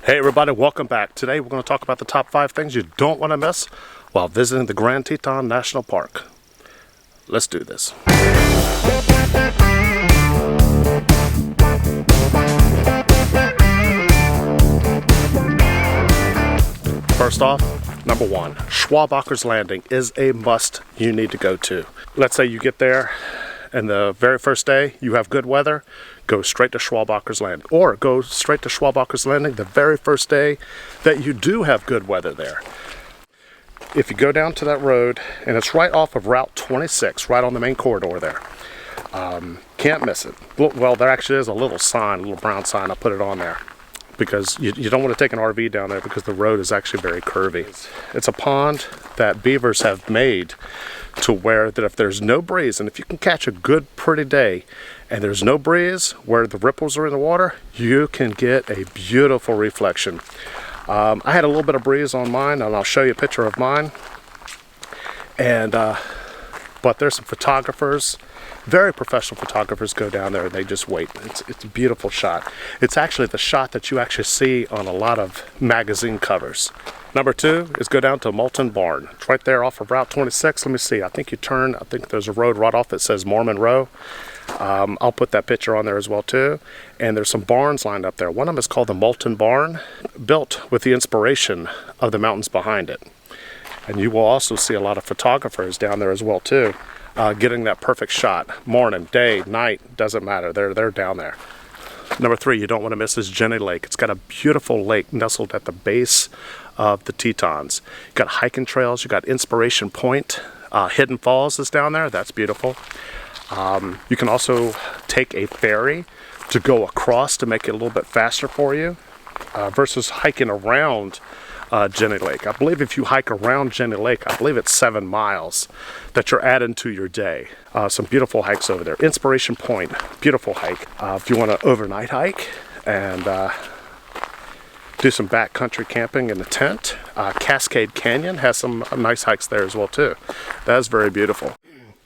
Hey everybody, welcome back. Today we're going to talk about the top 5 things you don't want to miss while visiting the Grand Teton National Park. Let's do this. First off, number 1, Schwabacher's Landing is a must you need to go to. Let's say you get there and the very first day you have good weather, go straight to Schwabacher's Landing. Or go straight to Schwabacher's Landing the very first day that you do have good weather there. If you go down to that road, and it's right off of Route 26, right on the main corridor there. Can't miss it. Well, there actually is a little sign, a little brown sign, I put it on there. Because you don't want to take an RV down there because the road is actually very curvy. It's a pond that beavers have made to where that if there's no breeze, and if you can catch a good pretty day and there's no breeze where the ripples are in the water, you can get a beautiful reflection. I had a little bit of breeze on mine, and I'll show you a picture of mine. And but there's some photographers, very professional photographers, go down there and they just wait. It's a beautiful shot. It's actually the shot that you actually see on a lot of magazine covers. Number 2 is go down to Moulton Barn. It's right there off of Route 26. Let me see, I think you turn, I think there's a road right off that says Mormon Row. I'll put that picture on there as well too. And there's some barns lined up there. One of them is called the Moulton Barn, built with the inspiration of the mountains behind it. And you will also see a lot of photographers down there as well too, getting that perfect shot. Morning, day, night, doesn't matter. They're down there. Number 3 you don't want to miss is Jenny Lake. It's got a beautiful lake nestled at the base of the Tetons. You got hiking trails, you got Inspiration Point, Hidden Falls is down there. That's beautiful. You can also take a ferry to go across to make it a little bit faster for you versus hiking around Jenny Lake. I believe if you hike around Jenny Lake, I believe it's 7 miles that you're adding to your day. Some beautiful hikes over there. Inspiration Point, beautiful hike. If you want to overnight hike and do some backcountry camping in a tent, Cascade Canyon has some nice hikes there as well too. That is very beautiful.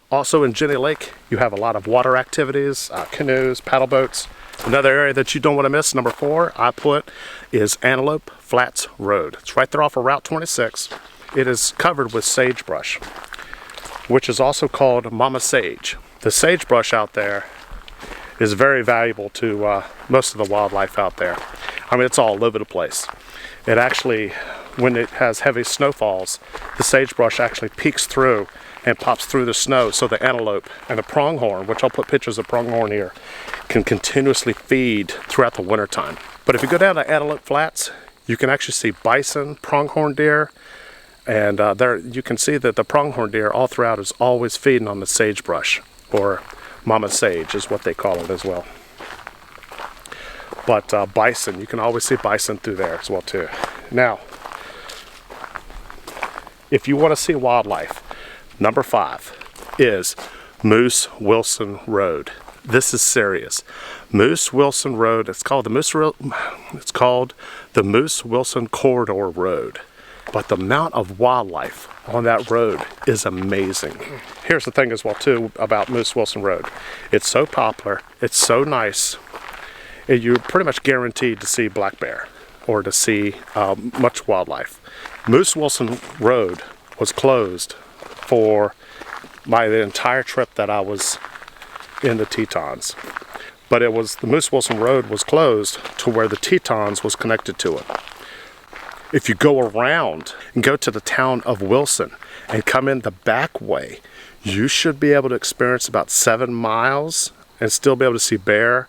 Also in Jenny Lake, you have a lot of water activities, canoes, paddle boats. Another area that you don't want to miss, number 4, I put, is Antelope Flats Road. It's right there off of Route 26. It is covered with sagebrush, which is also called mama sage. The sagebrush out there is very valuable to most of the wildlife out there. I mean, it's all over the place. It actually, when it has heavy snowfalls, the sagebrush actually peeks through and pops through the snow, so the antelope and the pronghorn, which I'll put pictures of pronghorn here, can continuously feed throughout the wintertime. But if you go down to Antelope Flats, you can actually see bison, pronghorn deer, and there you can see that the pronghorn deer all throughout is always feeding on the sagebrush, or mama sage is what they call it as well. But bison, you can always see bison through there as well too. Now, if you want to see wildlife, number 5 is Moose Wilson Road. This is serious. Moose Wilson Road, it's called the Moose Wilson Corridor Road. But the amount of wildlife on that road is amazing. Here's the thing as well too about Moose Wilson Road. It's so popular, it's so nice, you're pretty much guaranteed to see black bear or to see much wildlife. Moose Wilson Road was closed for the entire trip that I was in the Tetons. But the Moose Wilson Road was closed to where the Tetons was connected to it. If you go around and go to the town of Wilson and come in the back way, you should be able to experience about 7 miles and still be able to see bear.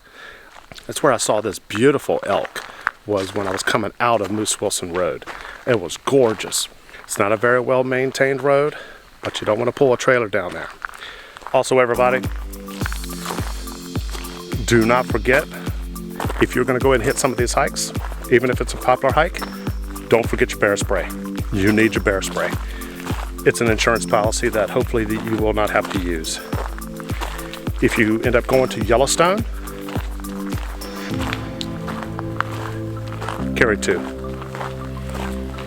That's where I saw this beautiful elk, was when I was coming out of Moose Wilson Road. It was gorgeous. It's not a very well maintained road, but you don't want to pull a trailer down there. Also everybody, do not forget, if you're going to go ahead and hit some of these hikes, even if it's a popular hike, don't forget your bear spray. You need your bear spray. It's an insurance policy that hopefully you will not have to use. If you end up going to Yellowstone, carry 2.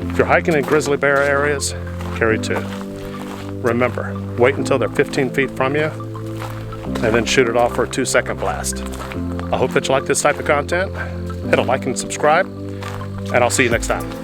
If you're hiking in grizzly bear areas, carry 2. Remember, wait until they're 15 feet from you and then shoot it off for a 2-second blast. I hope that you like this type of content. Hit a like and subscribe. and I'll see you next time.